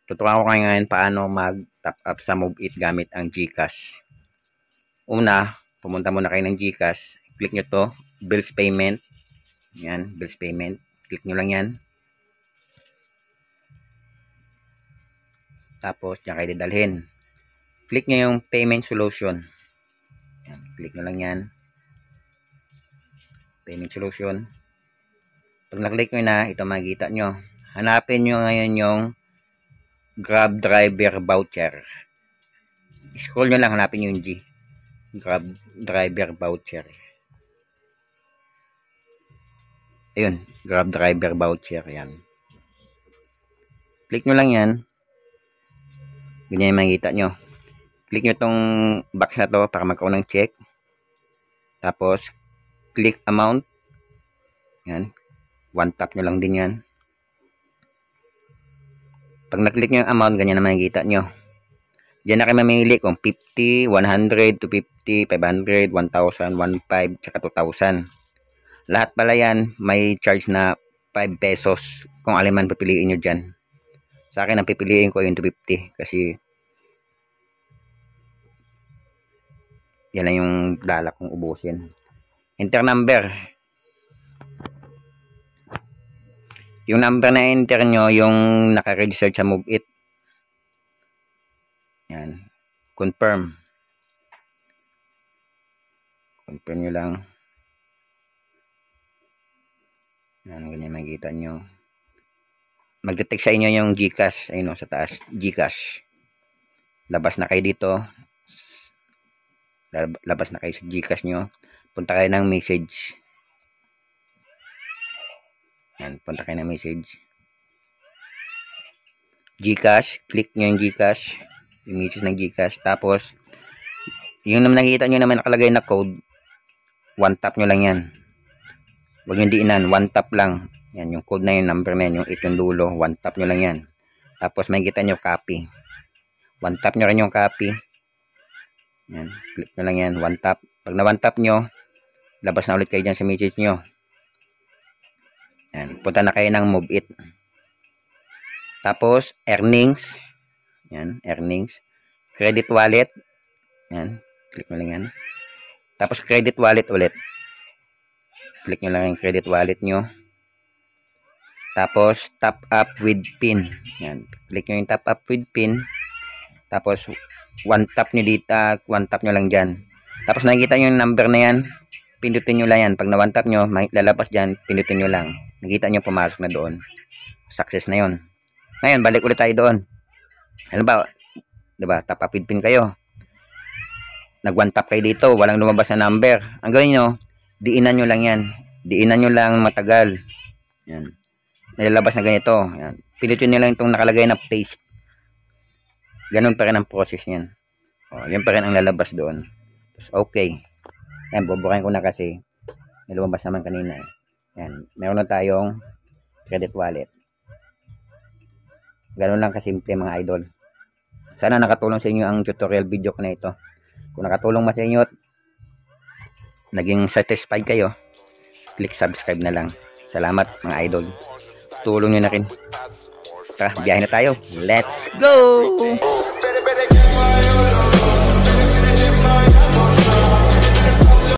Tuturuan ko kayo ngayon paano mag-top up sa Move It gamit ang GCash. Una, pumunta muna kayo ng GCash. Click nyo to, Bills Payment. Yan, Bills Payment. Click nyo lang yan. Tapos, dyan kayo didalhin. Click nyo yung Payment Solution. Yan, click nyo lang yan. Payment Solution. Pag na-click nyo na, ito makikita nyo. Hanapin nyo ngayon yung Grab Driver Voucher. Scroll nyo lang, hanapin nyo yung G. Grab Driver Voucher. Ayun, Grab Driver Voucher. Yan. Click nyo lang yan. Ganyan yung makikita nyo. Click nyo tong box na to para magkaroon ng check. Tapos, click amount. Yan. One tap nyo lang din yan. Pag na-click nyo yung amount, ganyan na makikita nyo. Diyan na kayo mamili kung 50, 100, 250, 500, 1,000, 1,500, tsaka 2,000. Lahat pala yan, may charge na 5 pesos kung alin man pipiliin nyo dyan. Sa akin, ang pipiliin ko yung 250 kasi yan lang yung dala kong ubusin. Enter number. Yung number na enter nyo, yung naka-register sa Move It. Yan. Confirm. Confirm nyo lang. Yan, ganyan makikita nyo. Mag-detect sa inyo yung GCash. Ayun o, sa taas. GCash. Labas na kayo dito. Labas na kayo sa GCash nyo. Punta kayo ng message. Yan, punta kayo ng message. GCash. Click nyo yung GCash. Yung message ng GCash. Tapos, yung nakikita nyo naman nakalagay na code, one tap nyo lang yan. Huwag nyo diinan, one tap lang. Yan, yung code na yun, number na yun, yung 8 yung dulo, one tap nyo lang yan. Tapos, makikita nyo copy. One tap nyo rin yung copy. Yan, click nyo lang yan, one tap. Pag na one tap nyo, labas na ulit kayo dyan sa message nyo. Yan, punta na kayo ng Move It. Tapos, earnings. Yan, earnings. Credit wallet. Yan, click nyo lang yan. Tapos, credit wallet ulit. Click nyo lang yung credit wallet nyo. Tapos, top up with pin. Yan, click nyo yung top up with pin. Tapos, one tap nyo dito, one tap nyo lang dyan. Tapos, nakikita nyo yung number na yan. Pindutin nyo lang yan. Pag na one tap nyo, lalabas dyan, pindutin nyo lang. Nakita nyo pumasok na doon. Success na yon. Ngayon, balik ulit tayo doon. Ano ba? Diba? Top up with pin kayo. Nag one tap kayo dito. Walang lumabas na number. Ang gawin nyo, diinan nyo lang yan. Diinan nyo lang matagal. Yan. Nalalabas na ganito. Yan. Pindutin nyo lang itong nakalagay na paste. Ganun pa rin ang process yan. O, yan pa rin ang lalabas doon. Tapos, okay. Yan, bubukain ko na kasi may lumabas naman kanina. Yan. Meron na tayong credit wallet. Ganun lang kasimple mga idol. Sana nakatulong sa inyo ang tutorial video ko na ito. Kung nakatulong mas sa inyo at naging satisfied kayo, click subscribe na lang. Salamat mga idol. Tulong nyo na rin. Tara, biyahe na tayo. Let's go!